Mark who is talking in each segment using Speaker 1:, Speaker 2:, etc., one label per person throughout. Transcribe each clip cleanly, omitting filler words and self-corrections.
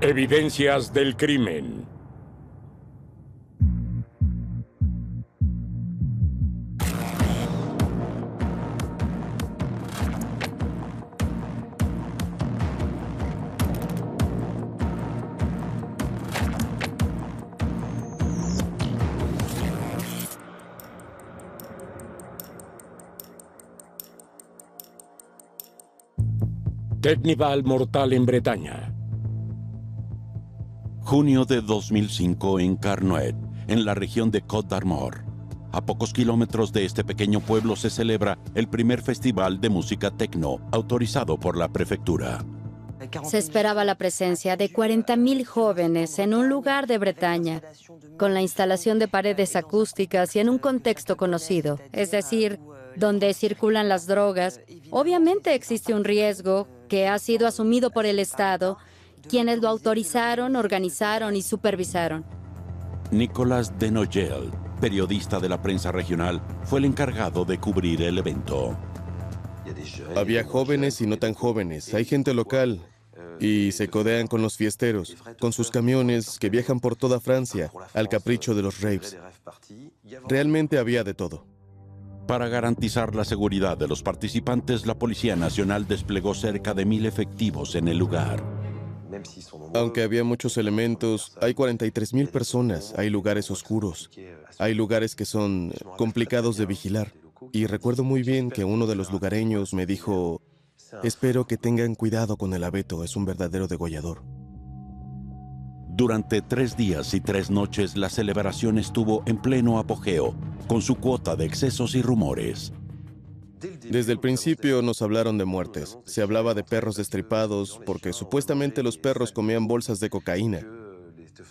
Speaker 1: Evidencias del crimen. Teknival mortal en Bretaña.
Speaker 2: Junio de 2005 en Carnoët, en la región de Côte d'Armor. A pocos kilómetros de este pequeño pueblo se celebra el primer festival de música techno autorizado por la prefectura.
Speaker 3: Se esperaba la presencia de 40.000 jóvenes en un lugar de Bretaña, con la instalación de paredes acústicas y en un contexto conocido, es decir, donde circulan las drogas. Obviamente existe un riesgo que ha sido asumido por el Estado, quienes lo autorizaron, organizaron y supervisaron.
Speaker 2: Nicolas Denogel, periodista de la prensa regional, fue el encargado de cubrir el evento.
Speaker 4: Había jóvenes y no tan jóvenes. Hay gente local y se codean con los fiesteros, con sus camiones que viajan por toda Francia al capricho de los raves. Realmente había de todo.
Speaker 2: Para garantizar la seguridad de los participantes, la Policía Nacional desplegó cerca de 1.000 efectivos en el lugar.
Speaker 4: Aunque había muchos elementos, hay 43.000 personas, hay lugares oscuros, hay lugares que son complicados de vigilar. Y recuerdo muy bien que uno de los lugareños me dijo: espero que tengan cuidado con el abeto, es un verdadero degollador.
Speaker 2: Durante 3 días y 3 noches, la celebración estuvo en pleno apogeo, con su cuota de excesos y rumores.
Speaker 4: Desde el principio nos hablaron de muertes. Se hablaba de perros destripados porque supuestamente los perros comían bolsas de cocaína.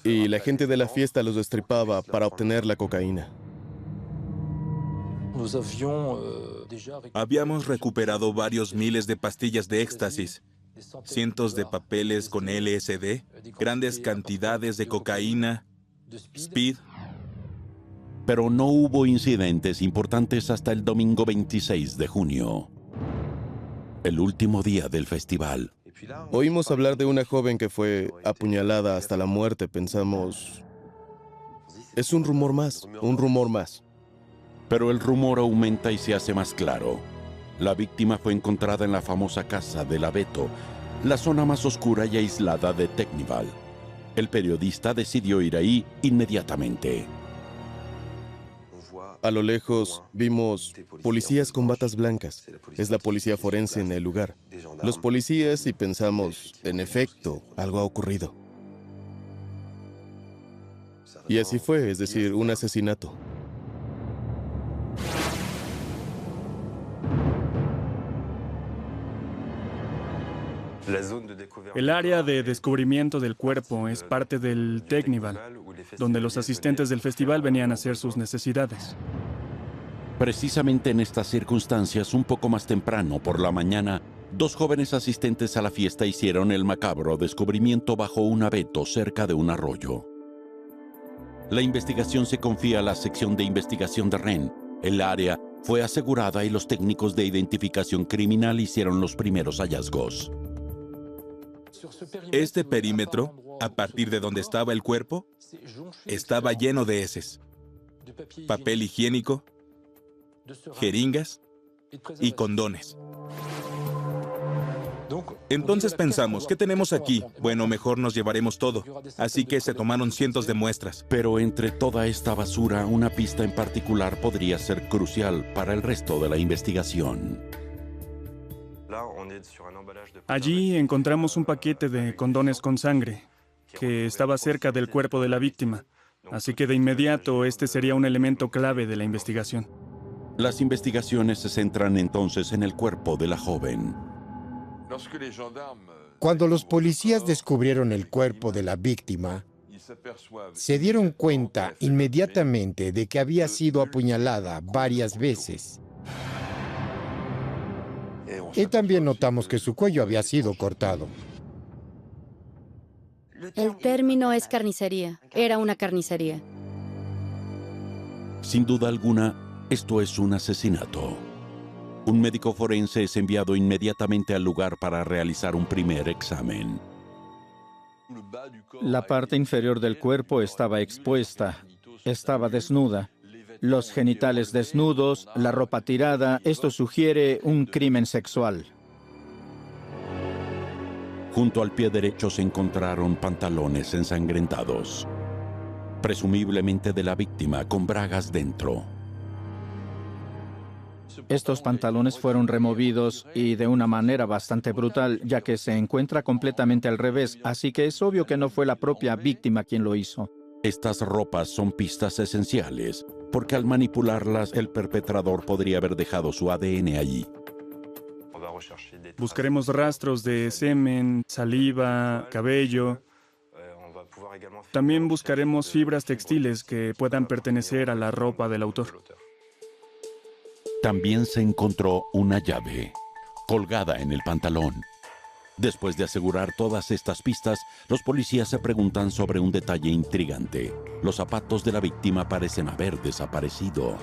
Speaker 4: Y la gente de la fiesta los destripaba para obtener la cocaína.
Speaker 5: Habíamos recuperado varios miles de pastillas de éxtasis, cientos de papeles con LSD, grandes cantidades de cocaína, speed.
Speaker 2: Pero no hubo incidentes importantes hasta el domingo 26 de junio, el último día del festival.
Speaker 4: Oímos hablar de una joven que fue apuñalada hasta la muerte. Pensamos, es un rumor más, un rumor más.
Speaker 2: Pero el rumor aumenta y se hace más claro. La víctima fue encontrada en la famosa casa del abeto, la zona más oscura y aislada de Teknival. El periodista decidió ir ahí inmediatamente.
Speaker 4: A lo lejos vimos policías con batas blancas. Es la policía forense en el lugar. Los policías, y pensamos, en efecto, algo ha ocurrido. Y así fue, es decir, un asesinato.
Speaker 6: El área de descubrimiento del cuerpo es parte del Teknival, donde los asistentes del festival venían a hacer sus necesidades.
Speaker 2: Precisamente en estas circunstancias, un poco más temprano por la mañana, 2 jóvenes asistentes a la fiesta hicieron el macabro descubrimiento bajo un abeto cerca de un arroyo. La investigación se confía a la sección de investigación de Rennes. El área fue asegurada y los técnicos de identificación criminal hicieron los primeros hallazgos.
Speaker 5: Este perímetro, a partir de donde estaba el cuerpo, estaba lleno de heces, papel higiénico, jeringas y condones. Entonces pensamos, ¿qué tenemos aquí? Bueno, mejor nos llevaremos todo. Así que se tomaron cientos de muestras.
Speaker 2: Pero entre toda esta basura, una pista en particular podría ser crucial para el resto de la investigación.
Speaker 6: Allí encontramos un paquete de condones con sangre, que estaba cerca del cuerpo de la víctima. Así que de inmediato este sería un elemento clave de la investigación.
Speaker 2: Las investigaciones se centran entonces en el cuerpo de la joven.
Speaker 7: Cuando los policías descubrieron el cuerpo de la víctima, se dieron cuenta inmediatamente de que había sido apuñalada varias veces. Y también notamos que su cuello había sido cortado.
Speaker 3: El término es carnicería. Era una carnicería.
Speaker 2: Sin duda alguna, esto es un asesinato. Un médico forense es enviado inmediatamente al lugar para realizar un primer examen.
Speaker 8: La parte inferior del cuerpo estaba expuesta, estaba desnuda. Los genitales desnudos, la ropa tirada, esto sugiere un crimen sexual.
Speaker 2: Junto al pie derecho se encontraron pantalones ensangrentados, presumiblemente de la víctima, con bragas dentro.
Speaker 8: Estos pantalones fueron removidos y de una manera bastante brutal, ya que se encuentra completamente al revés, así que es obvio que no fue la propia víctima quien lo hizo.
Speaker 2: Estas ropas son pistas esenciales, porque al manipularlas el perpetrador podría haber dejado su ADN allí.
Speaker 6: Buscaremos rastros de semen, saliva, cabello. También buscaremos fibras textiles que puedan pertenecer a la ropa del autor.
Speaker 2: También se encontró una llave, colgada en el pantalón. Después de asegurar todas estas pistas, los policías se preguntan sobre un detalle intrigante. Los zapatos de la víctima parecen haber desaparecido.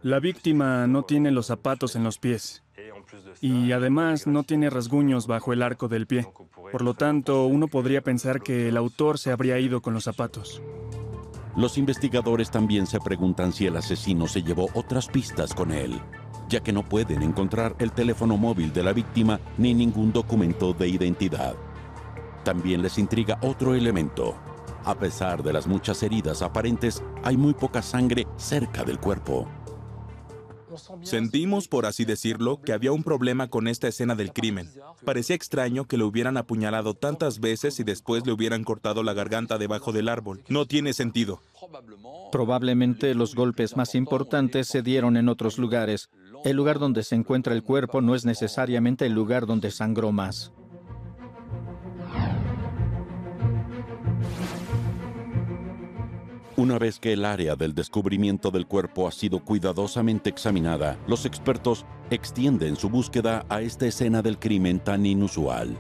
Speaker 6: La víctima no tiene los zapatos en los pies y además no tiene rasguños bajo el arco del pie. Por lo tanto, uno podría pensar que el autor se habría ido con los zapatos.
Speaker 2: Los investigadores también se preguntan si el asesino se llevó otras pistas con él, ya que no pueden encontrar el teléfono móvil de la víctima ni ningún documento de identidad. También les intriga otro elemento. A pesar de las muchas heridas aparentes, hay muy poca sangre cerca del cuerpo.
Speaker 5: Sentimos, por así decirlo, que había un problema con esta escena del crimen. Parecía extraño que lo hubieran apuñalado tantas veces y después le hubieran cortado la garganta debajo del árbol. No tiene sentido.
Speaker 8: Probablemente los golpes más importantes se dieron en otros lugares. El lugar donde se encuentra el cuerpo no es necesariamente el lugar donde sangró más.
Speaker 2: Una vez que el área del descubrimiento del cuerpo ha sido cuidadosamente examinada, los expertos extienden su búsqueda a esta escena del crimen tan inusual.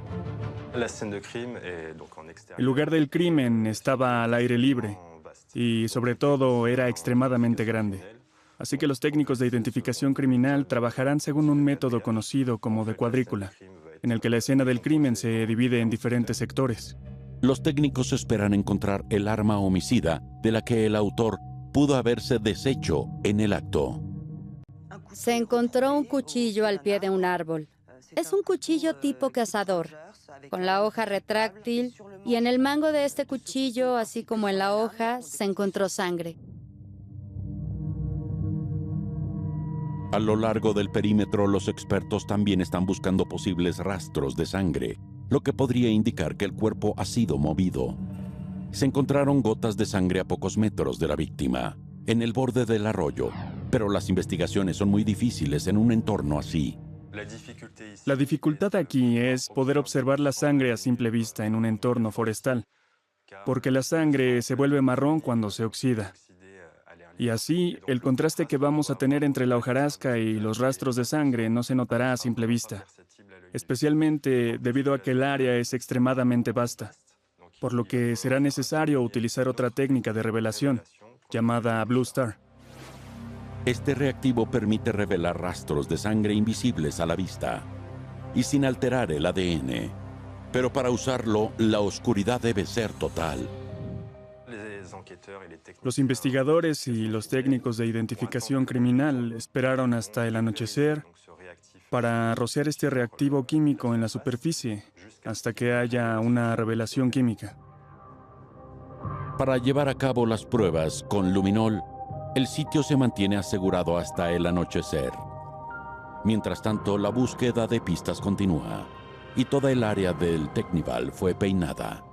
Speaker 6: El lugar del crimen estaba al aire libre y, sobre todo, era extremadamente grande. Así que los técnicos de identificación criminal trabajarán según un método conocido como de cuadrícula, en el que la escena del crimen se divide en diferentes sectores.
Speaker 2: Los técnicos esperan encontrar el arma homicida de la que el autor pudo haberse deshecho en el acto.
Speaker 3: Se encontró un cuchillo al pie de un árbol. Es un cuchillo tipo cazador, con la hoja retráctil, y en el mango de este cuchillo, así como en la hoja, se encontró sangre.
Speaker 2: A lo largo del perímetro, los expertos también están buscando posibles rastros de sangre, lo que podría indicar que el cuerpo ha sido movido. Se encontraron gotas de sangre a pocos metros de la víctima, en el borde del arroyo, pero las investigaciones son muy difíciles en un entorno así.
Speaker 6: La dificultad aquí es poder observar la sangre a simple vista en un entorno forestal, porque la sangre se vuelve marrón cuando se oxida. Y así, el contraste que vamos a tener entre la hojarasca y los rastros de sangre no se notará a simple vista, especialmente debido a que el área es extremadamente vasta, por lo que será necesario utilizar otra técnica de revelación, llamada Blue Star.
Speaker 2: Este reactivo permite revelar rastros de sangre invisibles a la vista y sin alterar el ADN. Pero para usarlo, la oscuridad debe ser total.
Speaker 6: Los investigadores y los técnicos de identificación criminal esperaron hasta el anochecer para rociar este reactivo químico en la superficie hasta que haya una revelación química.
Speaker 2: Para llevar a cabo las pruebas con luminol, el sitio se mantiene asegurado hasta el anochecer. Mientras tanto, la búsqueda de pistas continúa y toda el área del Technival fue peinada.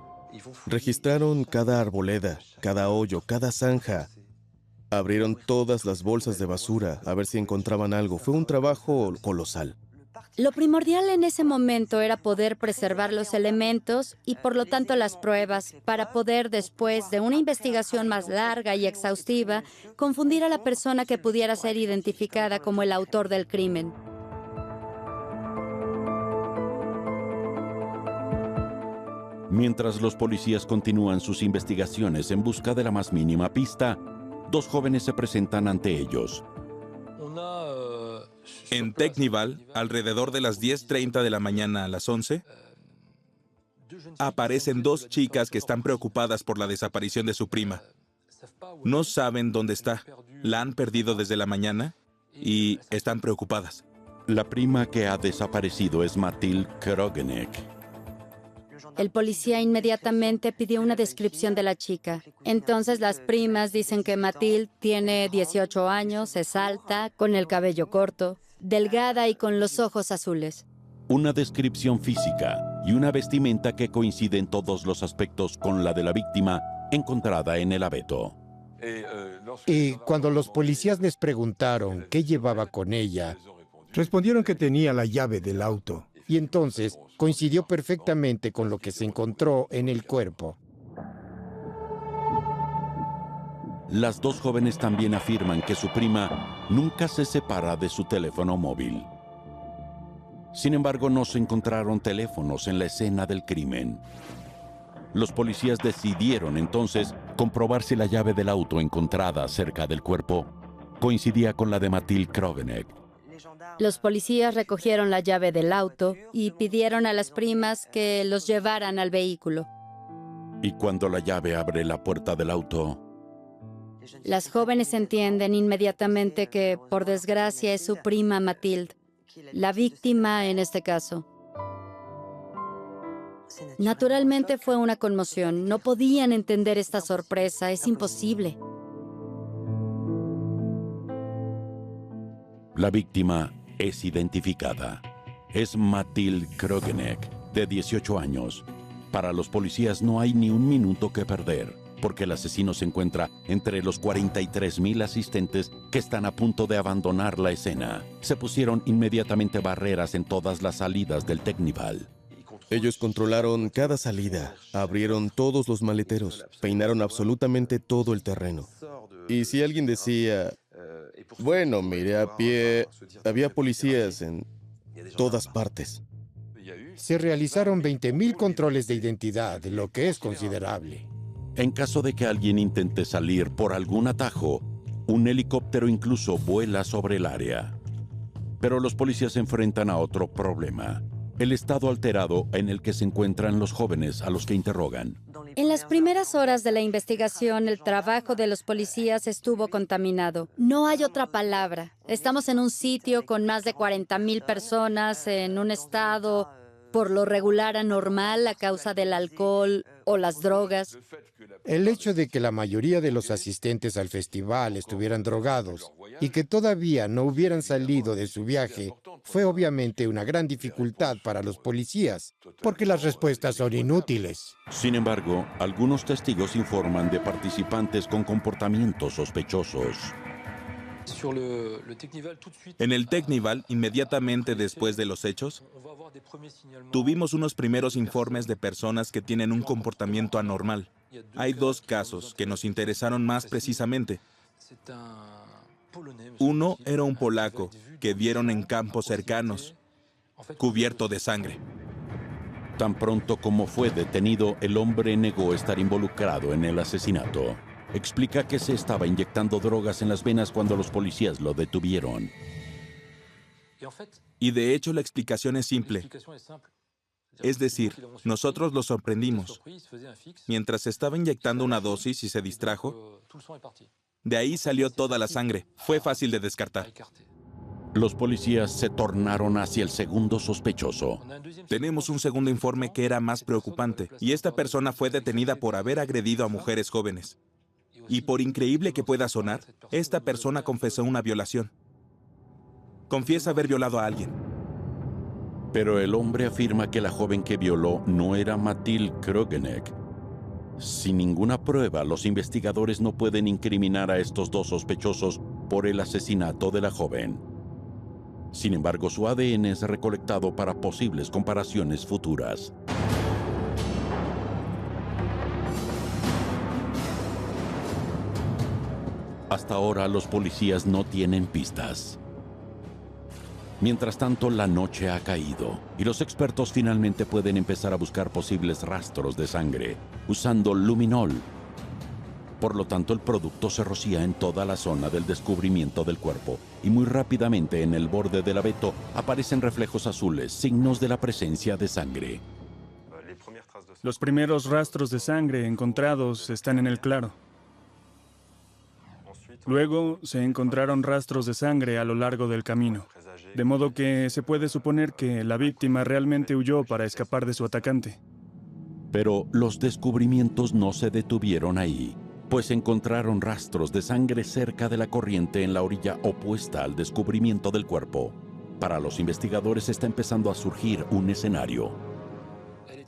Speaker 4: Registraron cada arboleda, cada hoyo, cada zanja. Abrieron todas las bolsas de basura a ver si encontraban algo. Fue un trabajo colosal.
Speaker 3: Lo primordial en ese momento era poder preservar los elementos y, por lo tanto, las pruebas, para poder, después de una investigación más larga y exhaustiva, confundir a la persona que pudiera ser identificada como el autor del crimen.
Speaker 2: Mientras los policías continúan sus investigaciones en busca de la más mínima pista, dos jóvenes se presentan ante ellos.
Speaker 5: En Technival, alrededor de las 10:30 de la mañana a las 11, aparecen dos chicas que están preocupadas por la desaparición de su prima. No saben dónde está. La han perdido desde la mañana y están preocupadas.
Speaker 2: La prima que ha desaparecido es Mathilde Krogeneck.
Speaker 3: El policía inmediatamente pidió una descripción de la chica. Entonces las primas dicen que Mathilde tiene 18 años, es alta, con el cabello corto, delgada y con los ojos azules.
Speaker 2: Una descripción física y una vestimenta que coincide en todos los aspectos con la de la víctima encontrada en el abeto.
Speaker 7: Y cuando los policías les preguntaron qué llevaba con ella,
Speaker 9: Respondieron que tenía la llave del auto.
Speaker 7: y entonces coincidió perfectamente con lo que se encontró en el cuerpo.
Speaker 2: Las dos jóvenes también afirman que su prima nunca se separa de su teléfono móvil. Sin embargo, no se encontraron teléfonos en la escena del crimen. Los policías decidieron entonces comprobar si la llave del auto encontrada cerca del cuerpo coincidía con la de Mathilde Krogeneck.
Speaker 3: Los policías recogieron la llave del auto y pidieron a las primas que los llevaran al vehículo.
Speaker 2: Y cuando la llave abre la puerta del auto,
Speaker 3: Las jóvenes entienden inmediatamente que, por desgracia, es su prima Mathilde, la víctima en este caso. Naturalmente fue una conmoción. No podían entender esta sorpresa. Es imposible.
Speaker 2: la víctima es identificada. Es Mathilde Krogeneck, de 18 años. Para los policías no hay ni un minuto que perder, porque el asesino se encuentra entre los 43,000 asistentes que están a punto de abandonar la escena. Se pusieron inmediatamente barreras en todas las salidas del Teknival.
Speaker 4: Ellos controlaron cada salida, abrieron todos los maleteros, peinaron absolutamente todo el terreno. Y si alguien decía, bueno, miré a pie, había policías en todas partes.
Speaker 7: Se realizaron 20,000 controles de identidad, lo que es considerable.
Speaker 2: En caso de que alguien intente salir por algún atajo, un helicóptero incluso vuela sobre el área. Pero los policías se enfrentan a otro problema: el estado alterado en el que se encuentran los jóvenes a los que interrogan.
Speaker 3: En las primeras horas de la investigación, el trabajo de los policías estuvo contaminado. No hay otra palabra. Estamos en un sitio con más de 40,000 personas en un estado por lo regular anormal a causa del alcohol o las drogas.
Speaker 7: El hecho de que la mayoría de los asistentes al festival estuvieran drogados y que todavía no hubieran salido de su viaje fue obviamente una gran dificultad para los policías, porque las respuestas son inútiles.
Speaker 2: Sin embargo, algunos testigos informan de participantes con comportamientos sospechosos.
Speaker 5: En el Teknival, inmediatamente después de los hechos, tuvimos unos primeros informes de personas que tienen un comportamiento anormal. Hay dos casos que nos interesaron más precisamente. Uno era un polaco que vieron en campos cercanos, cubierto de sangre.
Speaker 2: Tan pronto como fue detenido, el hombre negó estar involucrado en el asesinato. Explica que se estaba inyectando drogas en las venas cuando los policías lo detuvieron.
Speaker 5: Y de hecho la explicación es simple. Es decir, nosotros lo sorprendimos. Mientras se estaba inyectando una dosis y se distrajo, de ahí salió toda la sangre. Fue fácil de descartar.
Speaker 2: Los policías se tornaron hacia el segundo sospechoso.
Speaker 5: Tenemos un segundo informe que era más preocupante, y esta persona fue detenida por haber agredido a mujeres jóvenes. Y por increíble que pueda sonar, esta persona confesó una violación. Confiesa haber violado a alguien.
Speaker 2: Pero el hombre afirma que la joven que violó no era Mathilde Krogeneck. Sin ninguna prueba, los investigadores no pueden incriminar a estos dos sospechosos por el asesinato de la joven. Sin embargo, su ADN es recolectado para posibles comparaciones futuras. Hasta ahora, los policías no tienen pistas. Mientras tanto, la noche ha caído y los expertos finalmente pueden empezar a buscar posibles rastros de sangre usando luminol. Por lo tanto, el producto se rocía en toda la zona del descubrimiento del cuerpo y muy rápidamente en el borde del abeto aparecen reflejos azules, signos de la presencia de sangre.
Speaker 6: Los primeros rastros de sangre encontrados están en el claro. Luego se encontraron rastros de sangre a lo largo del camino, de modo que se puede suponer que la víctima realmente huyó para escapar de su atacante.
Speaker 2: Pero los descubrimientos no se detuvieron ahí, pues encontraron rastros de sangre cerca de la corriente en la orilla opuesta al descubrimiento del cuerpo. Para los investigadores está empezando a surgir un escenario.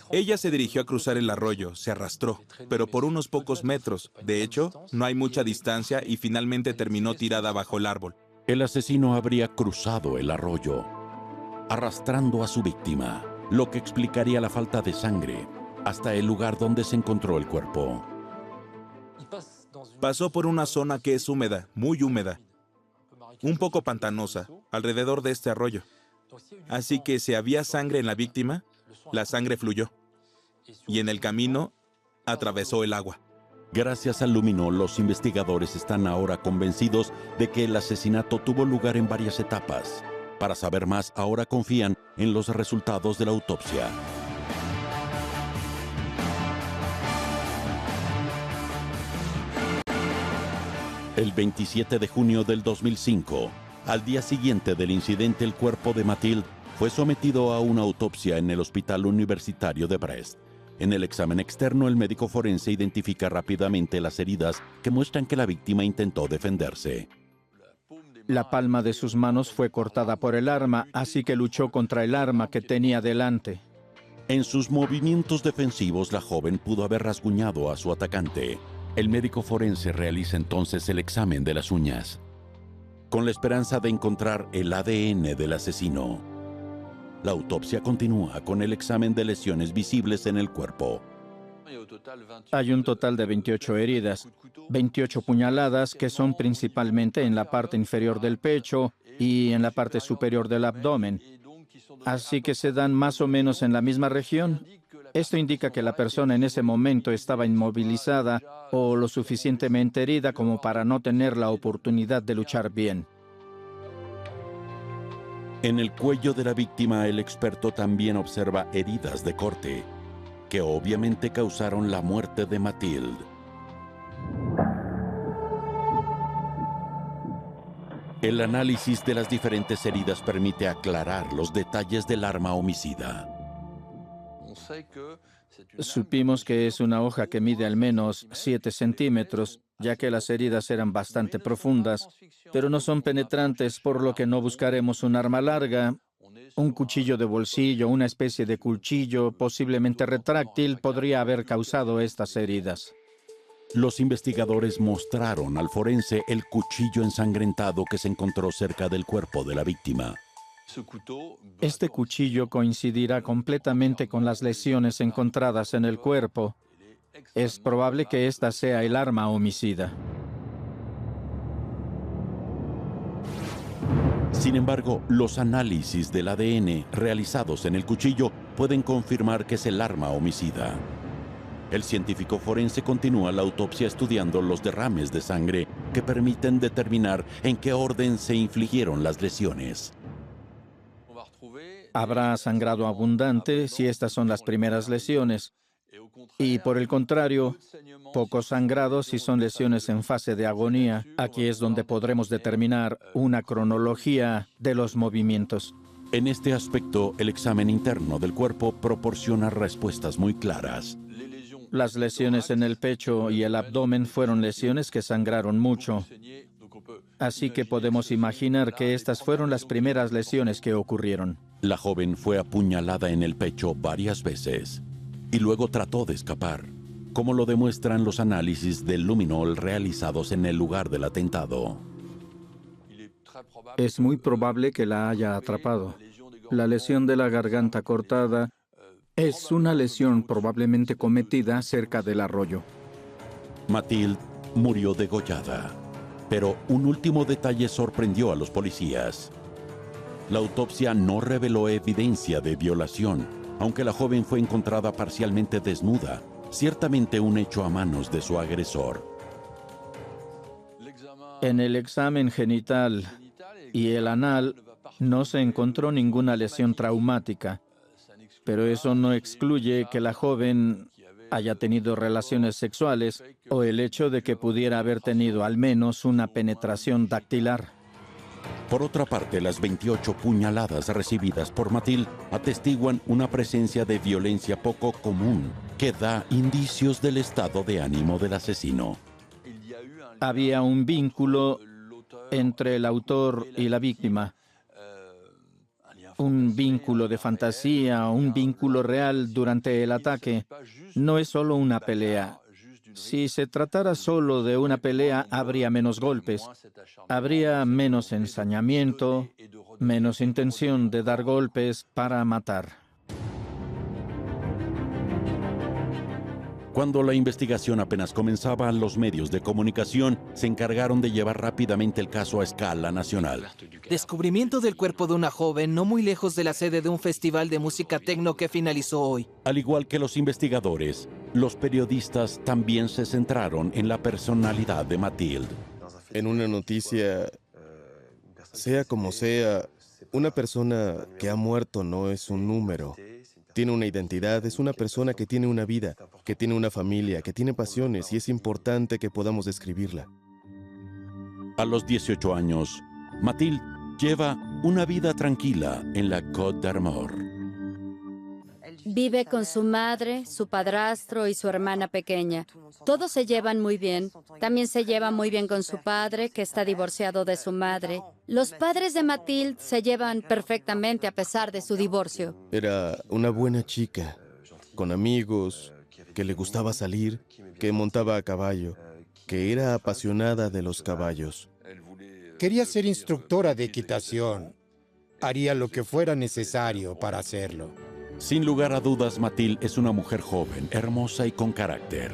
Speaker 5: Ella se dirigió a cruzar el arroyo, se arrastró, pero por unos pocos metros. De hecho, no hay mucha distancia y finalmente terminó tirada bajo el árbol.
Speaker 2: El asesino habría cruzado el arroyo, arrastrando a su víctima, lo que explicaría la falta de sangre, hasta el lugar donde se encontró el cuerpo.
Speaker 5: Pasó por una zona que es húmeda, muy húmeda, un poco pantanosa, alrededor de este arroyo. Así que si había sangre en la víctima, la sangre fluyó. Y en el camino, atravesó el agua.
Speaker 2: Gracias al luminol, los investigadores están ahora convencidos de que el asesinato tuvo lugar en varias etapas. Para saber más, ahora confían en los resultados de la autopsia. El 27 de junio del 2005, al día siguiente del incidente, el cuerpo de Mathilde fue sometido a una autopsia en el Hospital Universitario de Brest. En el examen externo, el médico forense identifica rápidamente las heridas que muestran que la víctima intentó defenderse.
Speaker 8: La palma de sus manos fue cortada por el arma, así que luchó contra el arma que tenía delante.
Speaker 2: En sus movimientos defensivos, la joven pudo haber rasguñado a su atacante. El médico forense realiza entonces el examen de las uñas, con la esperanza de encontrar el ADN del asesino. La autopsia continúa con el examen de lesiones visibles en el cuerpo.
Speaker 8: Hay un total de 28 heridas, 28 puñaladas que son principalmente en la parte inferior del pecho y en la parte superior del abdomen. Así que se dan más o menos en la misma región. Esto indica que la persona en ese momento estaba inmovilizada o lo suficientemente herida como para no tener la oportunidad de luchar bien.
Speaker 2: En el cuello de la víctima, el experto también observa heridas de corte, que obviamente causaron la muerte de Mathilde. El análisis de las diferentes heridas permite aclarar los detalles del arma homicida.
Speaker 8: Supimos que es una hoja que mide al menos 7 centímetros, ya que las heridas eran bastante profundas, pero no son penetrantes, por lo que no buscaremos un arma larga. Un cuchillo de bolsillo, una especie de cuchillo, posiblemente retráctil, podría haber causado estas heridas.
Speaker 2: Los investigadores mostraron al forense el cuchillo ensangrentado que se encontró cerca del cuerpo de la víctima.
Speaker 8: Este cuchillo coincidirá completamente con las lesiones encontradas en el cuerpo. Es probable que esta sea el arma homicida.
Speaker 2: Sin embargo, los análisis del ADN realizados en el cuchillo pueden confirmar que es el arma homicida. El científico forense continúa la autopsia estudiando los derrames de sangre que permiten determinar en qué orden se infligieron las lesiones.
Speaker 8: Habrá sangrado abundante si estas son las primeras lesiones. Y por el contrario, poco sangrado si son lesiones en fase de agonía. Aquí es donde podremos determinar una cronología de los movimientos.
Speaker 2: En este aspecto, el examen interno del cuerpo proporciona respuestas muy claras.
Speaker 8: Las lesiones en el pecho y el abdomen fueron lesiones que sangraron mucho. Así que podemos imaginar que estas fueron las primeras lesiones que ocurrieron.
Speaker 2: La joven fue apuñalada en el pecho varias veces y luego trató de escapar, como lo demuestran los análisis del luminol realizados en el lugar del atentado.
Speaker 8: Es muy probable que la haya atrapado. La lesión de la garganta cortada es una lesión probablemente cometida cerca del arroyo.
Speaker 2: Mathilde murió degollada, pero un último detalle sorprendió a los policías. La autopsia no reveló evidencia de violación, aunque la joven fue encontrada parcialmente desnuda, ciertamente un hecho a manos de su agresor.
Speaker 8: En el examen genital y el anal no se encontró ninguna lesión traumática. pero eso no excluye que la joven haya tenido relaciones sexuales o el hecho de que pudiera haber tenido al menos una penetración dactilar.
Speaker 2: Por otra parte, las 28 puñaladas recibidas por Mathilde atestiguan una presencia de violencia poco común que da indicios del estado de ánimo del asesino.
Speaker 8: Había un vínculo entre el autor y la víctima. Un vínculo de fantasía, un vínculo real durante el ataque. No es solo una pelea. Si se tratara solo de una pelea, habría menos golpes. Habría menos ensañamiento, menos intención de dar golpes para matar.
Speaker 2: Cuando la investigación apenas comenzaba, los medios de comunicación se encargaron de llevar rápidamente el caso a escala nacional.
Speaker 10: Descubrimiento del cuerpo de una joven no muy lejos de la sede de un festival de música techno que finalizó hoy.
Speaker 2: Al igual que los investigadores, los periodistas también se centraron en la personalidad de Mathilde.
Speaker 4: En una noticia, sea como sea, una persona que ha muerto no es un número. Tiene una identidad, es una persona que tiene una vida, que tiene una familia, que tiene pasiones, y es importante que podamos describirla.
Speaker 2: A los 18 años, Mathilde lleva una vida tranquila en la Côte d'Armor.
Speaker 3: Vive con su madre, su padrastro y su hermana pequeña. Todos se llevan muy bien. También se lleva muy bien con su padre, que está divorciado de su madre. Los padres de Mathilde se llevan perfectamente a pesar de su divorcio.
Speaker 4: Era una buena chica, con amigos, que le gustaba salir, que montaba a caballo, que era apasionada de los caballos.
Speaker 7: Quería ser instructora de equitación. Haría lo que fuera necesario para hacerlo.
Speaker 2: Sin lugar a dudas, Mathilde es una mujer joven, hermosa y con carácter.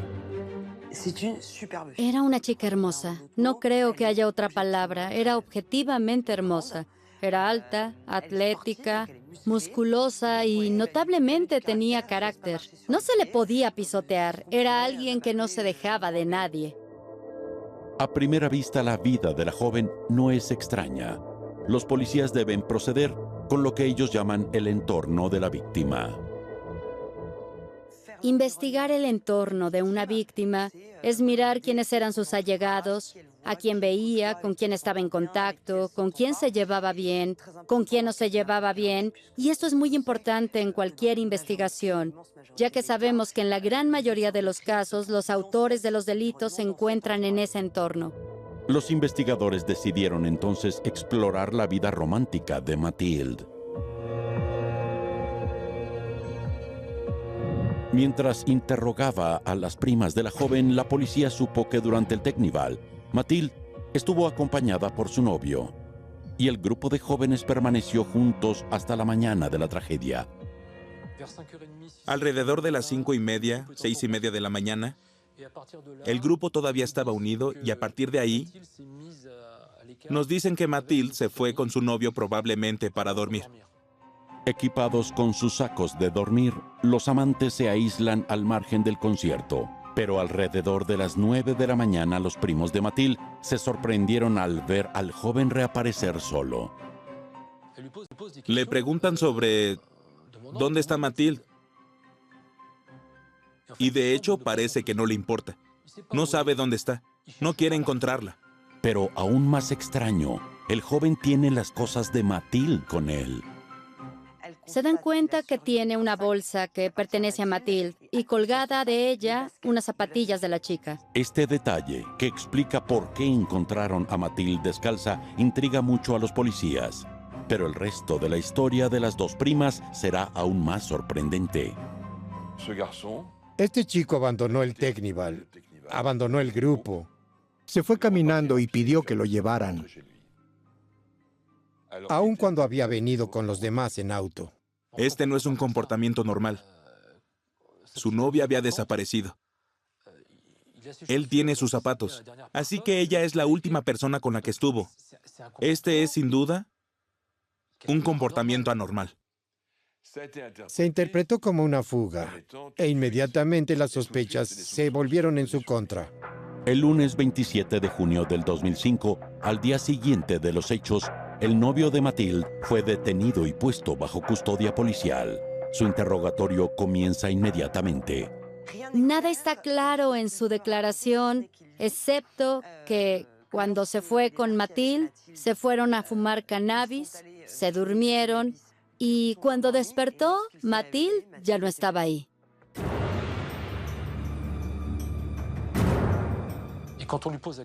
Speaker 3: Era una chica hermosa. No creo que haya otra palabra. Era objetivamente hermosa. Era alta, atlética, musculosa y notablemente tenía carácter. No se le podía pisotear. Era alguien que no se dejaba de nadie.
Speaker 2: A primera vista, la vida de la joven no es extraña. Los policías deben proceder con lo que ellos llaman el entorno de la víctima.
Speaker 3: Investigar el entorno de una víctima es mirar quiénes eran sus allegados, a quién veía, con quién estaba en contacto, con quién se llevaba bien, con quién no se llevaba bien. Y esto es muy importante en cualquier investigación, ya que sabemos que en la gran mayoría de los casos los autores de los delitos se encuentran en ese entorno.
Speaker 2: Los investigadores decidieron entonces explorar la vida romántica de Mathilde. Mientras interrogaba a las primas de la joven, la policía supo que durante el Technival, Mathilde estuvo acompañada por su novio, y el grupo de jóvenes permaneció juntos hasta la mañana de la tragedia.
Speaker 5: Alrededor de las 5:30, 6:30 de la mañana, el grupo todavía estaba unido y a partir de ahí nos dicen que Mathilde se fue con su novio probablemente para dormir.
Speaker 2: Equipados con sus sacos de dormir, los amantes se aíslan al margen del concierto. Pero alrededor de las 9 de la mañana, los primos de Mathilde se sorprendieron al ver al joven reaparecer solo.
Speaker 5: Le preguntan sobre dónde está Mathilde. Y de hecho parece que no le importa. No sabe dónde está. No quiere encontrarla.
Speaker 2: Pero aún más extraño, el joven tiene las cosas de Mathilde con él.
Speaker 3: Se dan cuenta que tiene una bolsa que pertenece a Mathilde y colgada de ella unas zapatillas de la chica.
Speaker 2: Este detalle, que explica por qué encontraron a Mathilde descalza, intriga mucho a los policías. Pero el resto de la historia de las dos primas será aún más sorprendente.
Speaker 7: Este chico abandonó el Technival, abandonó el grupo.
Speaker 9: Se fue caminando y pidió que lo llevaran,
Speaker 7: aun cuando había venido con los demás en auto.
Speaker 5: Este no es un comportamiento normal. Su novia había desaparecido. Él tiene sus zapatos, así que ella es la última persona con la que estuvo. Este es, sin duda, un comportamiento anormal.
Speaker 7: Se interpretó como una fuga, e inmediatamente las sospechas se volvieron en su contra.
Speaker 2: El lunes 27 de junio del 2005, al día siguiente de los hechos, el novio de Mathilde fue detenido y puesto bajo custodia policial. Su interrogatorio comienza inmediatamente.
Speaker 3: Nada está claro en su declaración, excepto que cuando se fue con Mathilde, se fueron a fumar cannabis, se durmieron y cuando despertó, Mathilde ya no estaba ahí.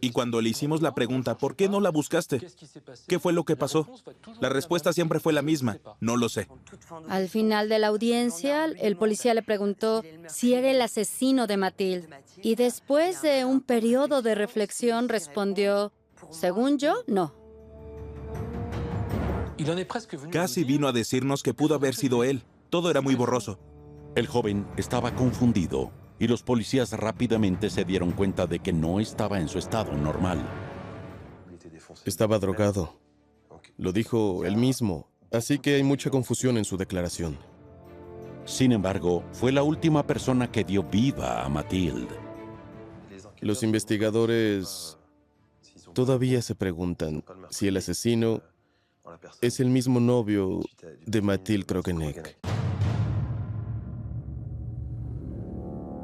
Speaker 5: Y cuando le hicimos la pregunta, ¿por qué no la buscaste? ¿Qué fue lo que pasó? La respuesta siempre fue la misma, no lo sé.
Speaker 3: Al final de la audiencia, el policía le preguntó si era el asesino de Mathilde. Y después de un periodo de reflexión respondió, según yo, no.
Speaker 5: Casi vino a decirnos que pudo haber sido él. Todo era muy borroso.
Speaker 2: El joven estaba confundido y los policías rápidamente se dieron cuenta de que no estaba en su estado normal.
Speaker 4: Estaba drogado. Lo dijo él mismo, así que hay mucha confusión en su declaración.
Speaker 2: Sin embargo, fue la última persona que dio vida a Mathilde.
Speaker 4: Los investigadores todavía se preguntan si el asesino es el mismo novio de Mathilde Krokenek.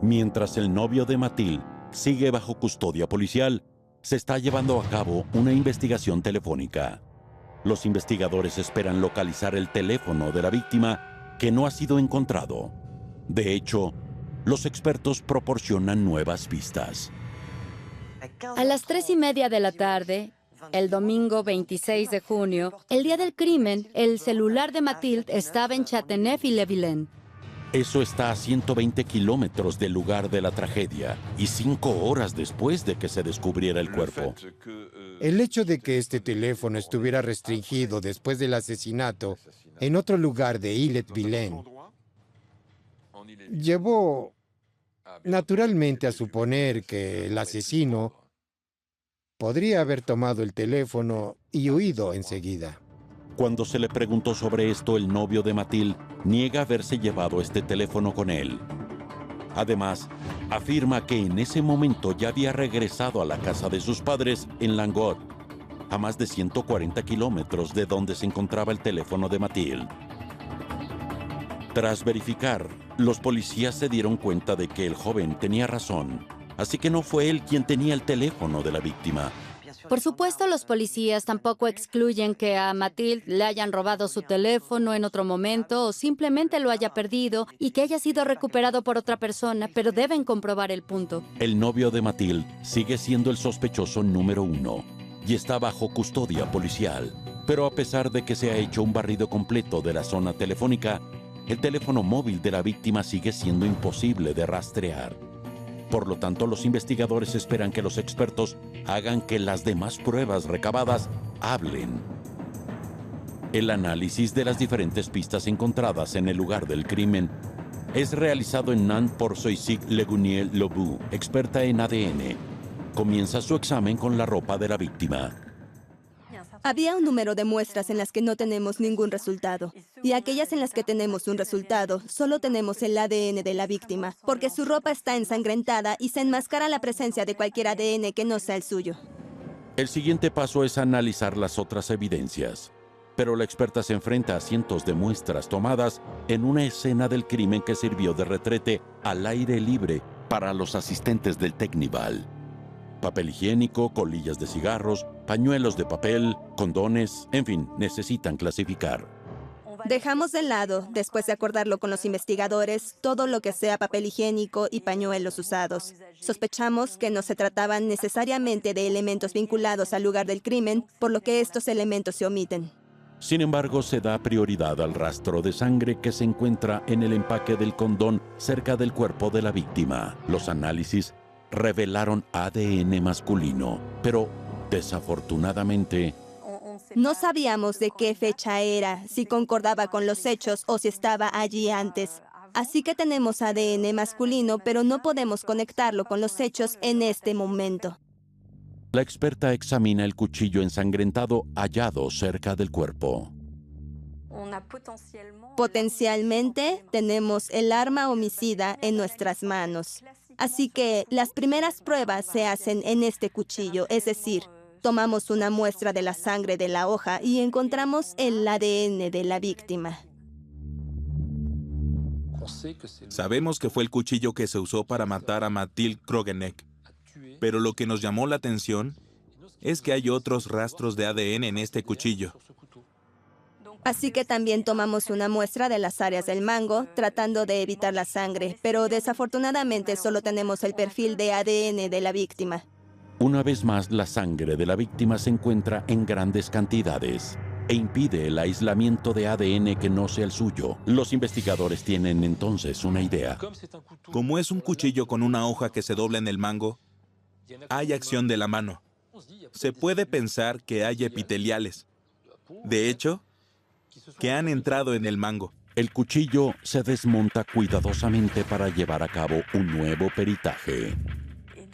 Speaker 2: Mientras el novio de Mathilde sigue bajo custodia policial, se está llevando a cabo una investigación telefónica. Los investigadores esperan localizar el teléfono de la víctima que no ha sido encontrado. De hecho, los expertos proporcionan nuevas pistas.
Speaker 3: A las 3:30 de la tarde, el domingo 26 de junio, el día del crimen, el celular de Mathilde estaba en Châteauneuf-y-le-Vilain.
Speaker 2: Eso está a 120 kilómetros del lugar de la tragedia y 5 horas después de que se descubriera el cuerpo.
Speaker 7: El hecho de que este teléfono estuviera restringido después del asesinato en otro lugar de Ille-et-Vilain llevó naturalmente a suponer que el asesino podría haber tomado el teléfono y huido enseguida.
Speaker 2: Cuando se le preguntó sobre esto, el novio de Mathilde niega haberse llevado este teléfono con él. Además, afirma que en ese momento ya había regresado a la casa de sus padres en Langot, a más de 140 kilómetros de donde se encontraba el teléfono de Mathilde. Tras verificar, los policías se dieron cuenta de que el joven tenía razón, así que no fue él quien tenía el teléfono de la víctima.
Speaker 3: Por supuesto, los policías tampoco excluyen que a Mathilde le hayan robado su teléfono en otro momento o simplemente lo haya perdido y que haya sido recuperado por otra persona, pero deben comprobar el punto.
Speaker 2: El novio de Mathilde sigue siendo el sospechoso número 1 y está bajo custodia policial. Pero a pesar de que se ha hecho un barrido completo de la zona telefónica, el teléfono móvil de la víctima sigue siendo imposible de rastrear. Por lo tanto, los investigadores esperan que los expertos hagan que las demás pruebas recabadas hablen. El análisis de las diferentes pistas encontradas en el lugar del crimen es realizado en Nantes por Soisig Legunier-Lobu, experta en ADN. Comienza su examen con la ropa de la víctima.
Speaker 11: Había un número de muestras en las que no tenemos ningún resultado. Y aquellas en las que tenemos un resultado, solo tenemos el ADN de la víctima, porque su ropa está ensangrentada y se enmascara la presencia de cualquier ADN que no sea el suyo.
Speaker 2: El siguiente paso es analizar las otras evidencias. Pero la experta se enfrenta a cientos de muestras tomadas en una escena del crimen que sirvió de retrete al aire libre para los asistentes del Technival. Papel higiénico, colillas de cigarros, pañuelos de papel, condones, en fin, necesitan clasificar.
Speaker 11: Dejamos de lado, después de acordarlo con los investigadores, todo lo que sea papel higiénico y pañuelos usados. Sospechamos que no se trataban necesariamente de elementos vinculados al lugar del crimen, por lo que estos elementos se omiten.
Speaker 2: Sin embargo, se da prioridad al rastro de sangre que se encuentra en el empaque del condón cerca del cuerpo de la víctima. Los análisis revelaron ADN masculino, pero desafortunadamente
Speaker 11: no sabíamos de qué fecha era, si concordaba con los hechos o si estaba allí antes. Así que tenemos ADN masculino, pero no podemos conectarlo con los hechos en este momento.
Speaker 2: La experta examina el cuchillo ensangrentado hallado cerca del cuerpo.
Speaker 11: Potencialmente tenemos el arma homicida en nuestras manos. Así que las primeras pruebas se hacen en este cuchillo, es decir, tomamos una muestra de la sangre de la hoja y encontramos el ADN de la víctima.
Speaker 5: Sabemos que fue el cuchillo que se usó para matar a Mathilde Krogeneck, pero lo que nos llamó la atención es que hay otros rastros de ADN en este cuchillo.
Speaker 11: Así que también tomamos una muestra de las áreas del mango, tratando de evitar la sangre, pero desafortunadamente solo tenemos el perfil de ADN de la víctima.
Speaker 2: Una vez más, la sangre de la víctima se encuentra en grandes cantidades e impide el aislamiento de ADN que no sea el suyo. Los investigadores tienen entonces una idea.
Speaker 5: Como es un cuchillo con una hoja que se dobla en el mango, hay acción de la mano. Se puede pensar que hay epiteliales. De hecho, que han entrado en el mango.
Speaker 2: El cuchillo se desmonta cuidadosamente para llevar a cabo un nuevo peritaje.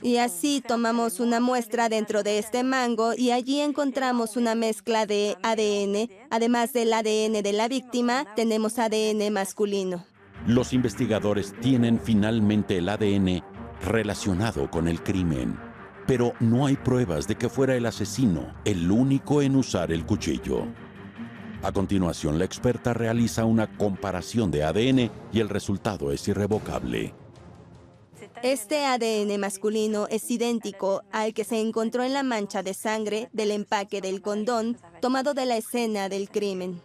Speaker 11: Y así tomamos una muestra dentro de este mango y allí encontramos una mezcla de ADN. Además del ADN de la víctima, tenemos ADN masculino.
Speaker 2: Los investigadores tienen finalmente el ADN relacionado con el crimen, pero no hay pruebas de que fuera el asesino el único en usar el cuchillo. A continuación, la experta realiza una comparación de ADN y el resultado es irrevocable.
Speaker 11: Este ADN masculino es idéntico al que se encontró en la mancha de sangre del empaque del condón tomado de la escena del crimen.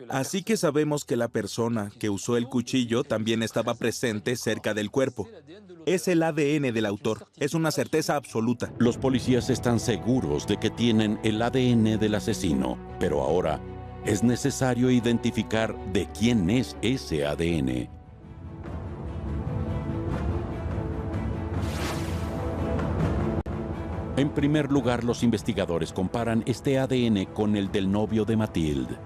Speaker 5: Así que sabemos que la persona que usó el cuchillo también estaba presente cerca del cuerpo. Es el ADN del autor. Es una certeza absoluta.
Speaker 2: Los policías están seguros de que tienen el ADN del asesino, pero ahora es necesario identificar de quién es ese ADN. En primer lugar, los investigadores comparan este ADN con el del novio de Mathilde.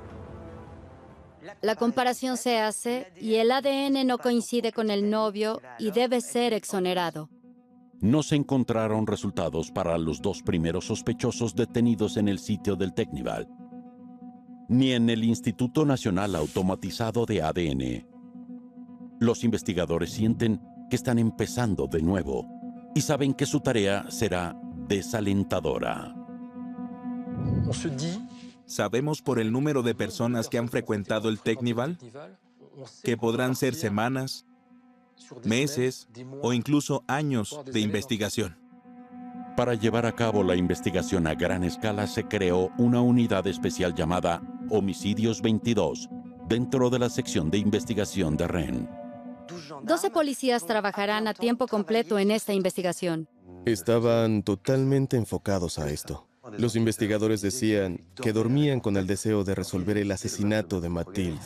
Speaker 3: La comparación se hace y el ADN no coincide con el novio y debe ser exonerado.
Speaker 2: No se encontraron resultados para los dos primeros sospechosos detenidos en el sitio del Teknival, ni en el Instituto Nacional Automatizado de ADN. Los investigadores sienten que están empezando de nuevo y saben que su tarea será desalentadora.
Speaker 5: Sabemos por el número de personas que han frecuentado el Teknival que podrán ser semanas, meses o incluso años de investigación.
Speaker 2: Para llevar a cabo la investigación a gran escala se creó una unidad especial llamada Homicidios 22 dentro de la sección de investigación de Rennes.
Speaker 3: 12 policías trabajarán a tiempo completo en esta investigación.
Speaker 4: Estaban totalmente enfocados a esto. Los investigadores decían que dormían con el deseo de resolver el asesinato de Mathilde.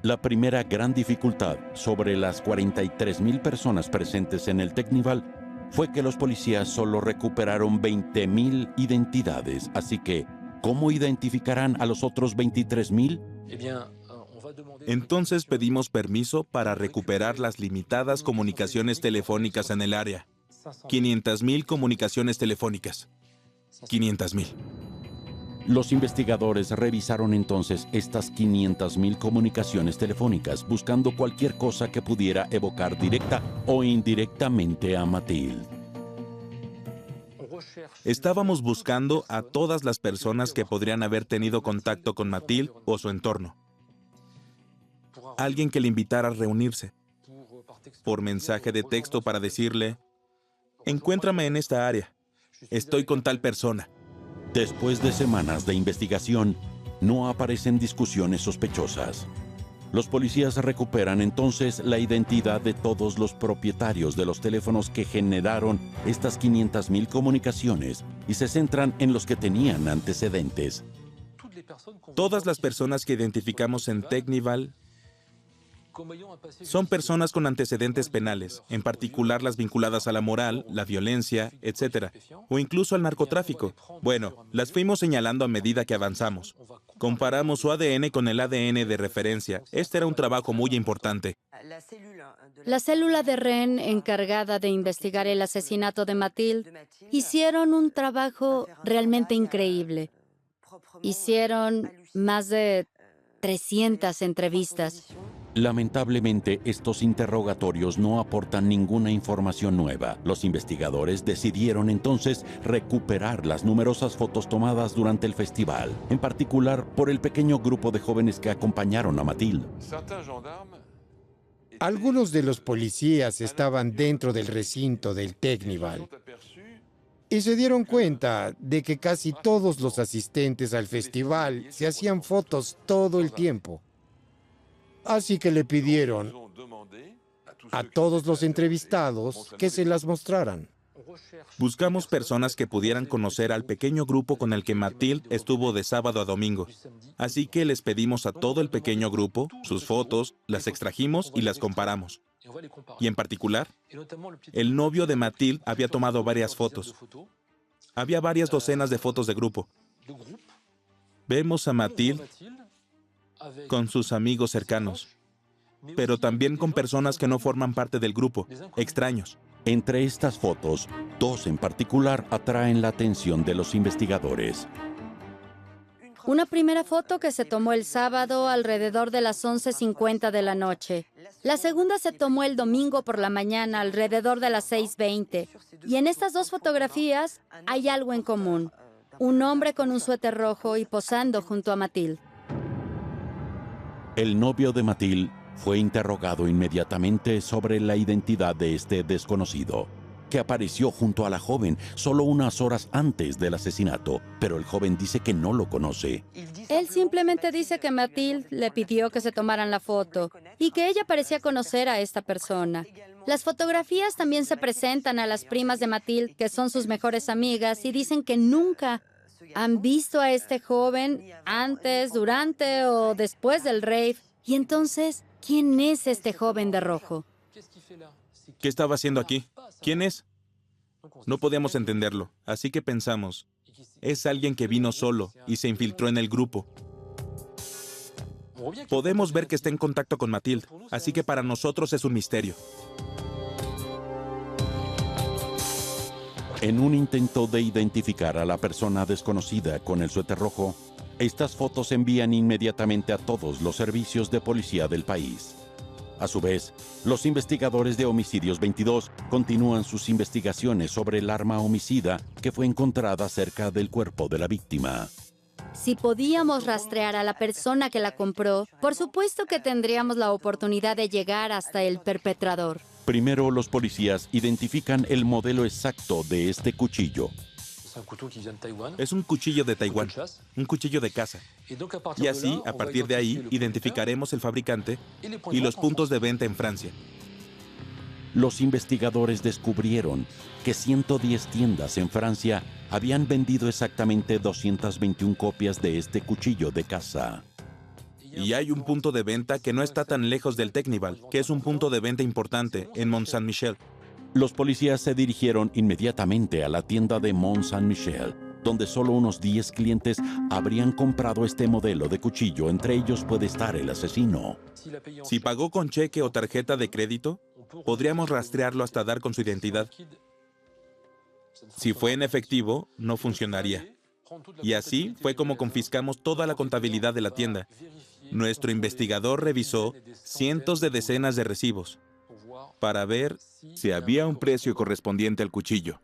Speaker 2: La primera gran dificultad sobre las 43,000 personas presentes en el Teknival fue que los policías solo recuperaron 20,000 identidades. Así que, ¿cómo identificarán a los otros 23,000?
Speaker 5: Entonces pedimos permiso para recuperar las limitadas comunicaciones telefónicas en el área. 500,000 comunicaciones telefónicas. 500,000.
Speaker 2: Los investigadores revisaron entonces estas 500,000 comunicaciones telefónicas, buscando cualquier cosa que pudiera evocar directa o indirectamente a Mathilde.
Speaker 5: Estábamos buscando a todas las personas que podrían haber tenido contacto con Mathilde o su entorno. Alguien que le invitara a reunirse. Por mensaje de texto para decirle: encuéntrame en esta área. Estoy con tal persona.
Speaker 2: Después de semanas de investigación, no aparecen discusiones sospechosas. Los policías recuperan entonces la identidad de todos los propietarios de los teléfonos que generaron estas 500,000 comunicaciones y se centran en los que tenían antecedentes.
Speaker 5: Todas las personas que identificamos en Teknival son personas con antecedentes penales, en particular las vinculadas a la moral, la violencia, etc., o incluso al narcotráfico. Bueno, las fuimos señalando a medida que avanzamos. Comparamos su ADN con el ADN de referencia. Este era un trabajo muy importante.
Speaker 3: La célula de Rennes encargada de investigar el asesinato de Mathilde hicieron un trabajo realmente increíble. Hicieron más de 300 entrevistas.
Speaker 2: Lamentablemente, estos interrogatorios no aportan ninguna información nueva. Los investigadores decidieron entonces recuperar las numerosas fotos tomadas durante el festival, en particular por el pequeño grupo de jóvenes que acompañaron a Mathilde.
Speaker 7: Algunos de los policías estaban dentro del recinto del Teknival y se dieron cuenta de que casi todos los asistentes al festival se hacían fotos todo el tiempo. Así que le pidieron a todos los entrevistados que se las mostraran.
Speaker 5: Buscamos personas que pudieran conocer al pequeño grupo con el que Mathilde estuvo de sábado a domingo. Así que les pedimos a todo el pequeño grupo sus fotos, las extrajimos y las comparamos. Y en particular, el novio de Mathilde había tomado varias fotos. Había varias docenas de fotos de grupo. Vemos a Mathilde con sus amigos cercanos, pero también con personas que no forman parte del grupo, extraños.
Speaker 2: Entre estas fotos, dos en particular atraen la atención de los investigadores.
Speaker 3: Una primera foto que se tomó el sábado alrededor de las 11:50 de la noche. La segunda se tomó el domingo por la mañana alrededor de las 6:20. Y en estas dos fotografías hay algo en común. Un hombre con un suéter rojo y posando junto a Mathilde.
Speaker 2: El novio de Mathilde fue interrogado inmediatamente sobre la identidad de este desconocido, que apareció junto a la joven solo unas horas antes del asesinato, pero el joven dice que no lo conoce.
Speaker 3: Él simplemente dice que Mathilde le pidió que se tomaran la foto y que ella parecía conocer a esta persona. Las fotografías también se presentan a las primas de Mathilde, que son sus mejores amigas, y dicen que nunca han visto a este joven antes, durante o después del rave. Y entonces, ¿quién es este joven de rojo?
Speaker 5: ¿Qué estaba haciendo aquí? ¿Quién es? No podíamos entenderlo, así que pensamos, es alguien que vino solo y se infiltró en el grupo. Podemos ver que está en contacto con Mathilde, así que para nosotros es un misterio.
Speaker 2: En un intento de identificar a la persona desconocida con el suéter rojo, estas fotos se envían inmediatamente a todos los servicios de policía del país. A su vez, los investigadores de Homicidios 22 continúan sus investigaciones sobre el arma homicida que fue encontrada cerca del cuerpo de la víctima.
Speaker 3: Si podíamos rastrear a la persona que la compró, por supuesto que tendríamos la oportunidad de llegar hasta el perpetrador.
Speaker 2: Primero, los policías identifican el modelo exacto de este cuchillo.
Speaker 5: Es un cuchillo de Taiwán, un cuchillo de caza. Y así, a partir de ahí, identificaremos el fabricante y los puntos de venta en Francia.
Speaker 2: Los investigadores descubrieron que 110 tiendas en Francia habían vendido exactamente 221 copias de este cuchillo de caza.
Speaker 5: Y hay un punto de venta que no está tan lejos del Teknival, que es un punto de venta importante en Mont-Saint-Michel.
Speaker 2: Los policías se dirigieron inmediatamente a la tienda de Mont-Saint-Michel, donde solo unos 10 clientes habrían comprado este modelo de cuchillo. Entre ellos puede estar el asesino.
Speaker 5: Si pagó con cheque o tarjeta de crédito, podríamos rastrearlo hasta dar con su identidad. Si fue en efectivo, no funcionaría. Y así fue como confiscamos toda la contabilidad de la tienda. Nuestro investigador revisó cientos de decenas de recibos para ver si había un precio correspondiente al cuchillo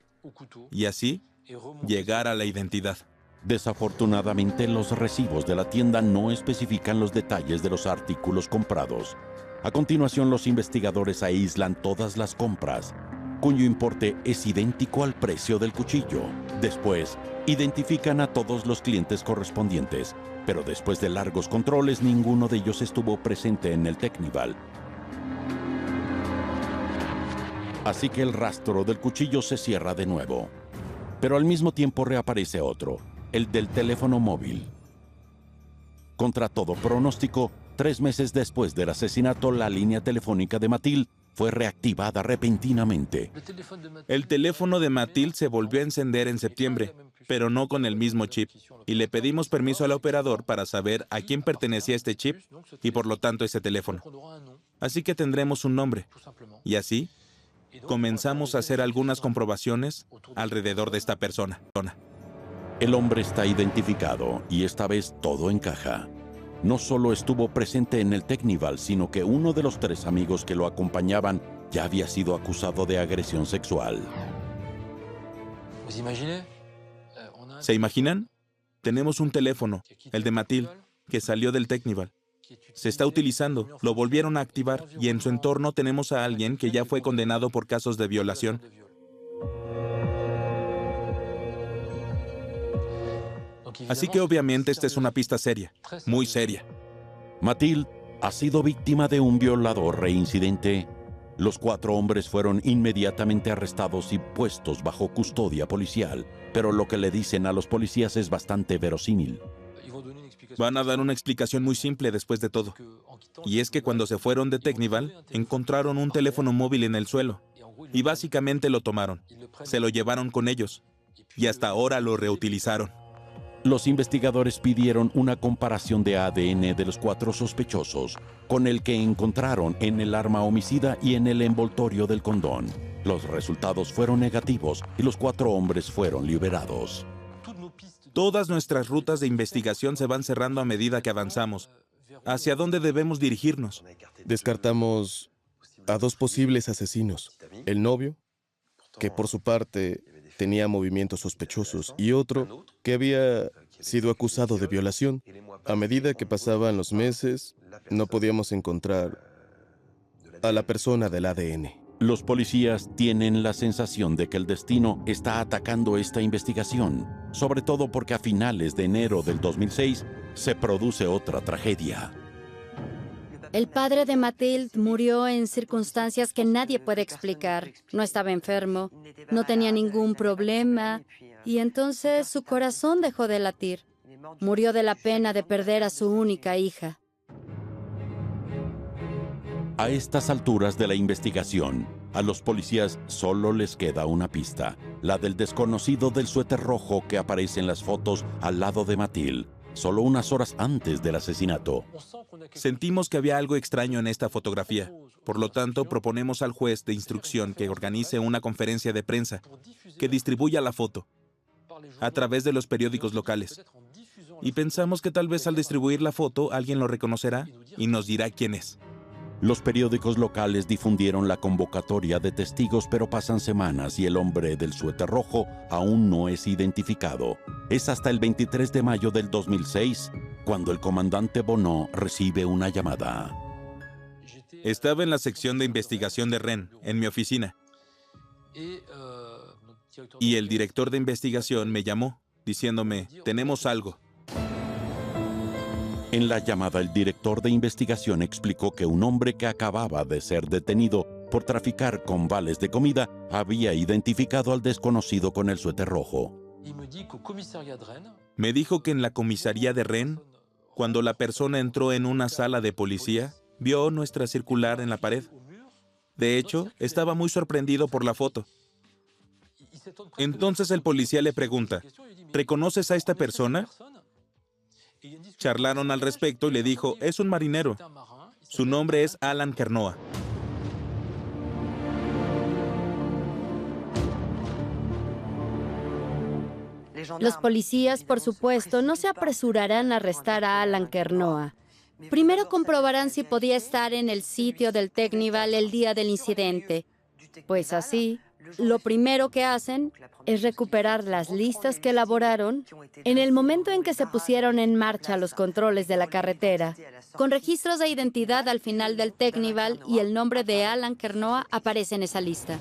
Speaker 5: y así llegar a la identidad.
Speaker 2: Desafortunadamente, los recibos de la tienda no especifican los detalles de los artículos comprados. A continuación, los investigadores aíslan todas las compras, cuyo importe es idéntico al precio del cuchillo. Después, identifican a todos los clientes correspondientes, pero después de largos controles, ninguno de ellos estuvo presente en el Teknival. Así que el rastro del cuchillo se cierra de nuevo. Pero al mismo tiempo reaparece otro, el del teléfono móvil. Contra todo pronóstico, 3 meses después del asesinato, la línea telefónica de Mathilde fue reactivada repentinamente.
Speaker 5: El teléfono de Mathilde se volvió a encender en septiembre, pero no con el mismo chip. Y le pedimos permiso al operador para saber a quién pertenecía este chip y por lo tanto ese teléfono. Así que tendremos un nombre. Y así, comenzamos a hacer algunas comprobaciones alrededor de esta persona.
Speaker 2: El hombre está identificado y esta vez todo encaja. no solo estuvo presente en el Teknival, sino que uno de los 3 amigos que lo acompañaban ya había sido acusado de agresión sexual.
Speaker 5: ¿Se imaginan? Tenemos un teléfono, el de Mathilde, que salió del Teknival. Se está utilizando, lo volvieron a activar y en su entorno tenemos a alguien que ya fue condenado por casos de violación. Así que obviamente esta es una pista seria, muy seria.
Speaker 2: Mathilde ha sido víctima de un violador reincidente. Los 4 hombres fueron inmediatamente arrestados y puestos bajo custodia policial, pero lo que le dicen a los policías es bastante verosímil.
Speaker 5: Van a dar una explicación muy simple después de todo. Y es que cuando se fueron de Teknival, encontraron un teléfono móvil en el suelo. Y básicamente lo tomaron. Se lo llevaron con ellos. Y hasta ahora lo reutilizaron.
Speaker 2: Los investigadores pidieron una comparación de ADN de los 4 sospechosos, con el que encontraron en el arma homicida y en el envoltorio del condón. Los resultados fueron negativos y los 4 hombres fueron liberados.
Speaker 5: Todas nuestras rutas de investigación se van cerrando a medida que avanzamos. ¿Hacia dónde debemos dirigirnos?
Speaker 4: Descartamos a 2 posibles asesinos. El novio, que por su parte tenía movimientos sospechosos, y otro que había sido acusado de violación. A medida que pasaban los meses, no podíamos encontrar a la persona del ADN.
Speaker 2: Los policías tienen la sensación de que el destino está atacando esta investigación, sobre todo porque a finales de enero del 2006 se produce otra tragedia.
Speaker 3: El padre de Mathilde murió en circunstancias que nadie puede explicar. No estaba enfermo, no tenía ningún problema, y entonces su corazón dejó de latir. Murió de la pena de perder a su única hija.
Speaker 2: A estas alturas de la investigación, a los policías solo les queda una pista, la del desconocido del suéter rojo que aparece en las fotos al lado de Mathilde, solo unas horas antes del asesinato.
Speaker 5: Sentimos que había algo extraño en esta fotografía. Por lo tanto, proponemos al juez de instrucción que organice una conferencia de prensa, que distribuya la foto a través de los periódicos locales. Y pensamos que tal vez al distribuir la foto alguien lo reconocerá y nos dirá quién es.
Speaker 2: Los periódicos locales difundieron la convocatoria de testigos, pero pasan semanas y el hombre del suéter rojo aún no es identificado. Es hasta el 23 de mayo del 2006 cuando el comandante Bonneau recibe una llamada.
Speaker 5: Estaba en la sección de investigación de Rennes, en mi oficina. Y el director de investigación me llamó, diciéndome, tenemos algo.
Speaker 2: En la llamada, el director de investigación explicó que un hombre que acababa de ser detenido por traficar con vales de comida había identificado al desconocido con el suéter rojo.
Speaker 5: Me dijo que en la comisaría de Rennes, cuando la persona entró en una sala de policía, vio nuestra circular en la pared. De hecho, estaba muy sorprendido por la foto. Entonces el policía le pregunta, ¿reconoces a esta persona? Charlaron al respecto y le dijo, es un marinero. Su nombre es Alain Kernoa.
Speaker 3: Los policías, por supuesto, no se apresurarán a arrestar a Alain Kernoa. Primero comprobarán si podía estar en el sitio del Teknival el día del incidente. Pues así, lo primero que hacen es recuperar las listas que elaboraron en el momento en que se pusieron en marcha los controles de la carretera, con registros de identidad al final del Teknival, y el nombre de Alain Kernoa aparece en esa lista.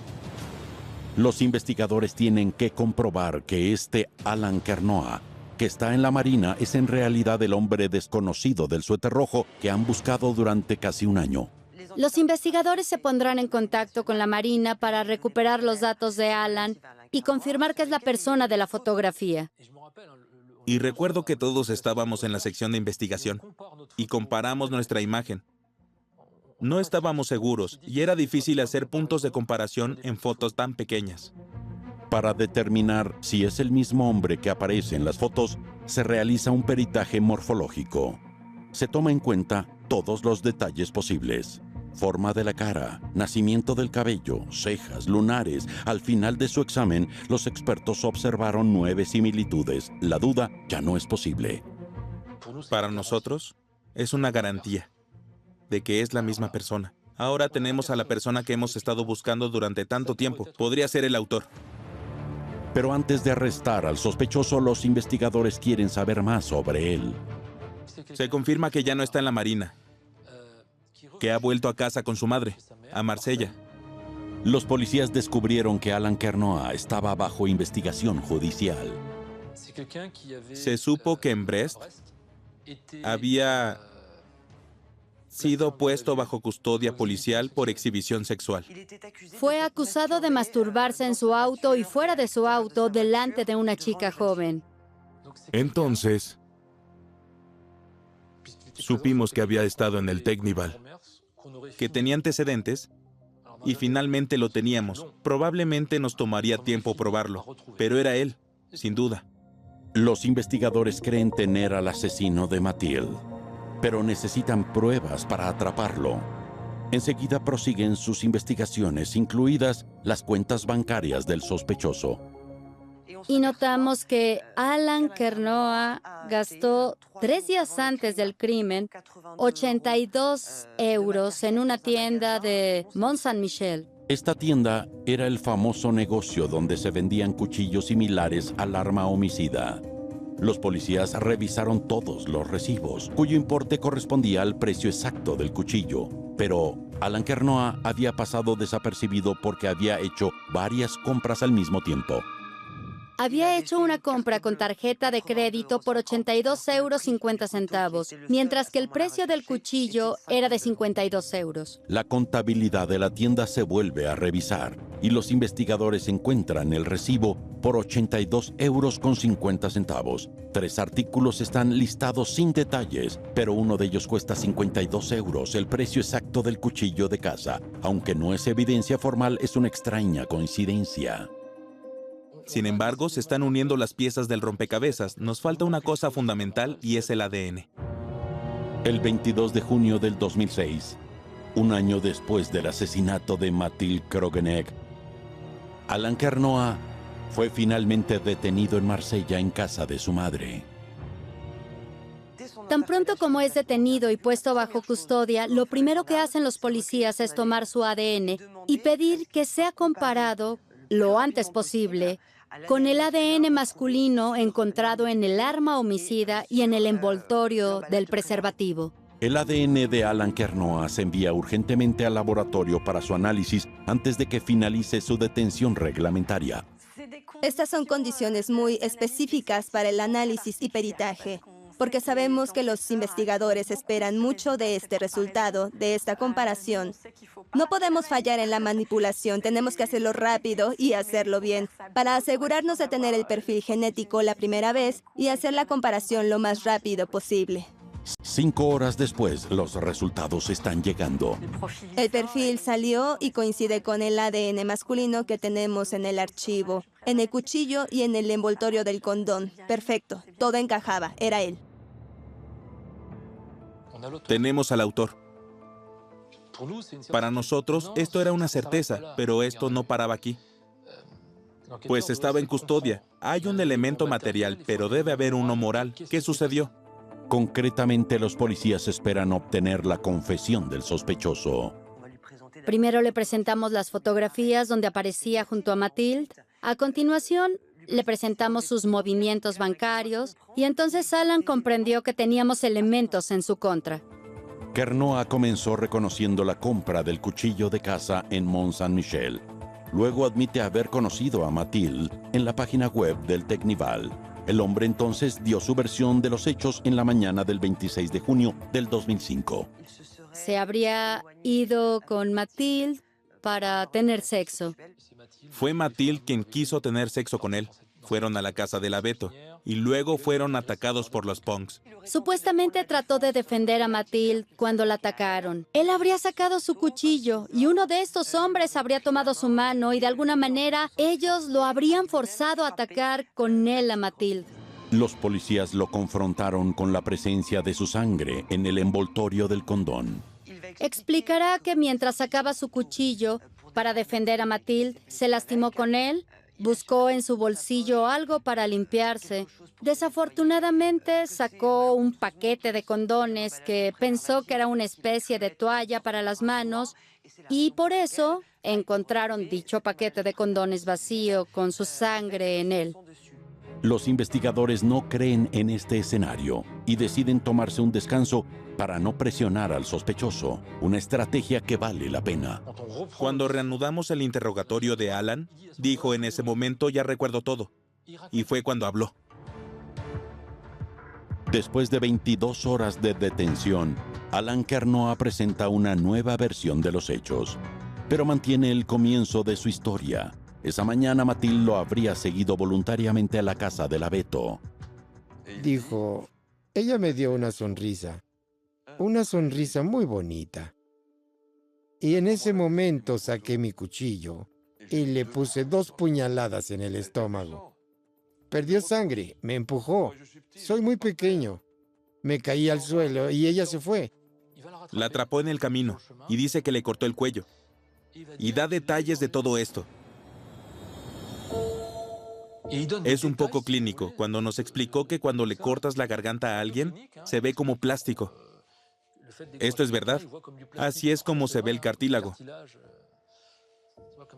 Speaker 2: Los investigadores tienen que comprobar que este Alain Kernoa, que está en la Marina, es en realidad el hombre desconocido del suéter rojo que han buscado durante casi un año.
Speaker 3: Los investigadores se pondrán en contacto con la Marina para recuperar los datos de Alain y confirmar que es la persona de la fotografía.
Speaker 5: Y recuerdo que todos estábamos en la sección de investigación y comparamos nuestra imagen. No estábamos seguros y era difícil hacer puntos de comparación en fotos tan pequeñas.
Speaker 2: Para determinar si es el mismo hombre que aparece en las fotos, se realiza un peritaje morfológico. Se toma en cuenta todos los detalles posibles. Forma de la cara, nacimiento del cabello, cejas, lunares. Al final de su examen, los expertos observaron 9 similitudes. La duda ya no es posible.
Speaker 5: Para nosotros, Es una garantía de que es la misma persona. Ahora tenemos a la persona que hemos estado buscando durante tanto tiempo. Podría ser el autor.
Speaker 2: Pero antes de arrestar al sospechoso, los investigadores quieren saber más sobre él.
Speaker 5: Se confirma que ya no está en la Marina, que ha vuelto a casa con su madre, a Marsella.
Speaker 2: Los policías descubrieron que Alan Kernoa estaba bajo investigación judicial.
Speaker 5: Se supo que en Brest había sido puesto bajo custodia policial por exhibición sexual.
Speaker 3: Fue acusado de masturbarse en su auto y fuera de su auto delante de una chica joven.
Speaker 1: Entonces, supimos que había estado en el Teknival.
Speaker 5: Que tenía antecedentes y finalmente lo teníamos. Probablemente nos tomaría tiempo probarlo, pero era él, sin duda.
Speaker 2: Los investigadores creen tener al asesino de Mathilde, pero necesitan pruebas para atraparlo. Enseguida prosiguen sus investigaciones, incluidas las cuentas bancarias del sospechoso.
Speaker 3: Y notamos que Alan Kernoa gastó 3 días antes del crimen 82 euros en una tienda de Mont-Saint-Michel.
Speaker 2: Esta tienda era el famoso negocio donde se vendían cuchillos similares al arma homicida. Los policías revisaron todos los recibos, cuyo importe correspondía al precio exacto del cuchillo. Pero Alan Kernoa había pasado desapercibido porque había hecho varias compras al mismo tiempo.
Speaker 3: Había hecho una compra con tarjeta de crédito por 82 euros 50 centavos, mientras que el precio del cuchillo era de 52 euros.
Speaker 2: La contabilidad de la tienda se vuelve a revisar y los investigadores encuentran el recibo por 82 euros con 50 centavos. 3 artículos están listados sin detalles, pero uno de ellos cuesta 52 euros, el precio exacto del cuchillo de caza. Aunque no es evidencia formal, es una extraña coincidencia.
Speaker 5: Sin embargo, se están uniendo las piezas del rompecabezas. Nos falta una cosa fundamental y es el ADN.
Speaker 2: El 22 de junio del 2006, un año después del asesinato de Mathilde Krogeneck, Alan Kernoa fue finalmente detenido en Marsella en casa de su madre.
Speaker 3: Tan pronto como es detenido y puesto bajo custodia, lo primero que hacen los policías es tomar su ADN y pedir que sea comparado lo antes posible con el ADN masculino encontrado en el arma homicida y en el envoltorio del preservativo.
Speaker 2: El ADN de Alan Kernoa se envía urgentemente al laboratorio para su análisis antes de que finalice su detención reglamentaria.
Speaker 11: Estas son condiciones muy específicas para el análisis y peritaje, porque sabemos que los investigadores esperan mucho de este resultado, de esta comparación. No podemos fallar en la manipulación, tenemos que hacerlo rápido y hacerlo bien, para asegurarnos de tener el perfil genético la primera vez y hacer la comparación lo más rápido posible.
Speaker 2: 5 horas después, los resultados están llegando.
Speaker 11: El perfil salió y coincide con el ADN masculino que tenemos en el archivo, en el cuchillo y en el envoltorio del condón. Perfecto, todo encajaba, era él.
Speaker 5: Tenemos al autor. Para nosotros, esto era una certeza, pero esto no paraba aquí. Pues estaba en custodia. Hay un elemento material, pero debe haber uno moral. ¿Qué sucedió?
Speaker 2: Concretamente, los policías esperan obtener la confesión del sospechoso.
Speaker 3: Primero le presentamos las fotografías donde aparecía junto a Mathilde. A continuación, le presentamos sus movimientos bancarios y entonces Alan comprendió que teníamos elementos en su contra.
Speaker 2: Kernoa comenzó reconociendo la compra del cuchillo de caza en Mont-Saint-Michel. Luego admite haber conocido a Mathilde en la página web del Teknival. El hombre entonces dio su versión de los hechos en la mañana del 26 de junio del 2005.
Speaker 3: Se habría ido con Mathilde para tener sexo.
Speaker 5: Fue Mathilde quien quiso tener sexo con él. Fueron a la casa del abeto y luego fueron atacados por los punks.
Speaker 3: Supuestamente trató de defender a Mathilde cuando la atacaron. Él habría sacado su cuchillo y uno de estos hombres habría tomado su mano y de alguna manera ellos lo habrían forzado a atacar con él a Mathilde.
Speaker 2: Los policías lo confrontaron con la presencia de su sangre en el envoltorio del condón.
Speaker 3: Explicará que mientras sacaba su cuchillo para defender a Mathilde, se lastimó con él Buscó en su bolsillo algo para limpiarse. Desafortunadamente sacó un paquete de condones que pensó que era una especie de toalla para las manos y por eso encontraron dicho paquete de condones vacío con su sangre en él.
Speaker 2: Los investigadores no creen en este escenario y deciden tomarse un descanso para no presionar al sospechoso, una estrategia que vale la pena.
Speaker 5: Cuando reanudamos el interrogatorio de Alan, dijo en ese momento: ya recuerdo todo. Y fue cuando habló.
Speaker 2: Después de 22 horas de detención, Alan Kernoa presenta una nueva versión de los hechos, pero mantiene el comienzo de su historia. Esa mañana Mathilde lo habría seguido voluntariamente a la casa del abeto.
Speaker 7: Dijo, ella me dio una sonrisa muy bonita. Y en ese momento saqué mi cuchillo y le puse 2 puñaladas en el estómago. Perdió sangre, me empujó. Soy muy pequeño. Me caí al suelo y ella se fue.
Speaker 5: La atrapó en el camino y dice que le cortó el cuello. Y da detalles de todo esto. Es un poco clínico cuando nos explicó que cuando le cortas la garganta a alguien, se ve como plástico. Esto es verdad. Así es como se ve el cartílago.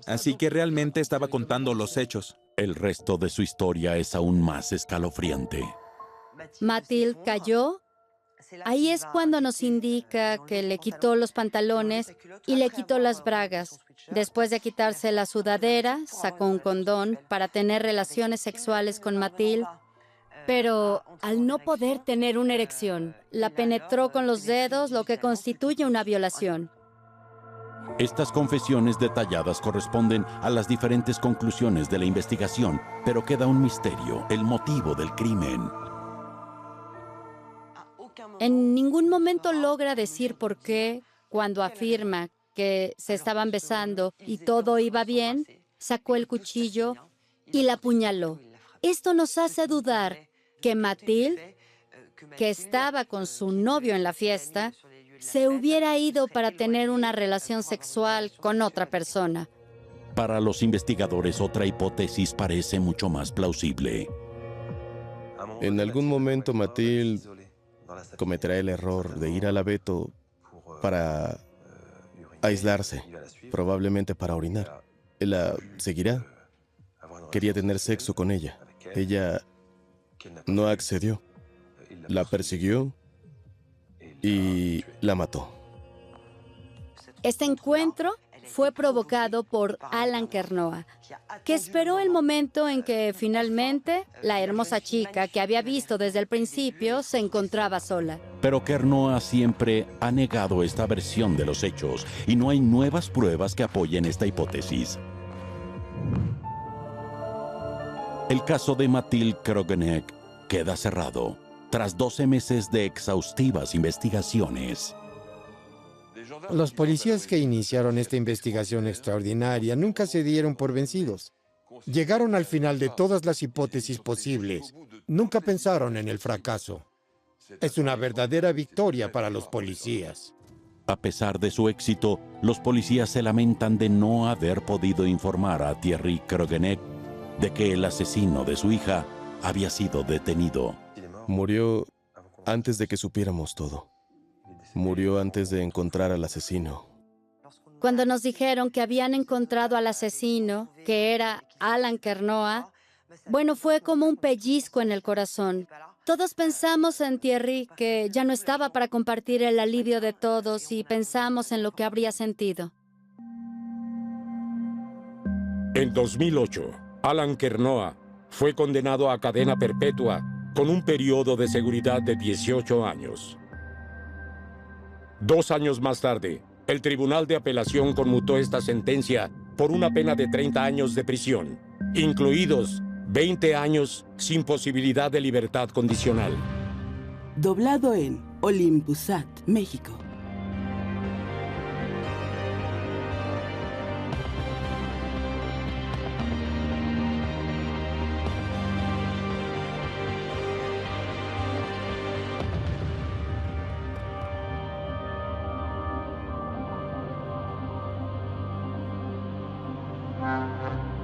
Speaker 5: Así que realmente estaba contando los hechos.
Speaker 2: El resto de su historia es aún más escalofriante.
Speaker 3: Mathilde cayó. Ahí es cuando nos indica que le quitó los pantalones y le quitó las bragas. Después de quitarse la sudadera, sacó un condón para tener relaciones sexuales con Mathilde. Pero al no poder tener una erección, la penetró con los dedos, lo que constituye una violación.
Speaker 2: Estas confesiones detalladas corresponden a las diferentes conclusiones de la investigación, pero queda un misterio, el motivo del crimen.
Speaker 3: En ningún momento logra decir por qué, cuando afirma que se estaban besando y todo iba bien, sacó el cuchillo y la apuñaló. Esto nos hace dudar que Mathilde, que estaba con su novio en la fiesta, se hubiera ido para tener una relación sexual con otra persona.
Speaker 2: Para los investigadores, otra hipótesis parece mucho más plausible.
Speaker 4: En algún momento Mathilde cometerá el error de ir al abeto para aislarse, probablemente para orinar. Él la seguirá. Quería tener sexo con ella. Ella no accedió. La persiguió y la mató.
Speaker 3: Este encuentro fue provocado por Alan Kernoa, que esperó el momento en que finalmente la hermosa chica que había visto desde el principio se encontraba sola.
Speaker 2: Pero Kernoa siempre ha negado esta versión de los hechos y no hay nuevas pruebas que apoyen esta hipótesis. El caso de Mathilde Krogeneck queda cerrado tras 12 meses de exhaustivas investigaciones.
Speaker 7: Los policías que iniciaron esta investigación extraordinaria nunca se dieron por vencidos. Llegaron al final de todas las hipótesis posibles. Nunca pensaron en el fracaso. Es una verdadera victoria para los policías.
Speaker 2: A pesar de su éxito, los policías se lamentan de no haber podido informar a Thierry Krogeneck de que el asesino de su hija había sido detenido.
Speaker 4: Murió antes de que supiéramos todo. Murió antes de encontrar al asesino.
Speaker 3: Cuando nos dijeron que habían encontrado al asesino, que era Alan Kernoa, bueno, fue como un pellizco en el corazón. Todos pensamos en Thierry, que ya no estaba para compartir el alivio de todos, y pensamos en lo que habría sentido.
Speaker 12: En 2008, Alan Kernoa fue condenado a cadena perpetua con un periodo de seguridad de 18 años. 2 años más tarde, el Tribunal de Apelación conmutó esta sentencia por una pena de 30 años de prisión, incluidos 20 años sin posibilidad de libertad condicional.
Speaker 13: Doblado en Olympusat, México.
Speaker 14: Thank you.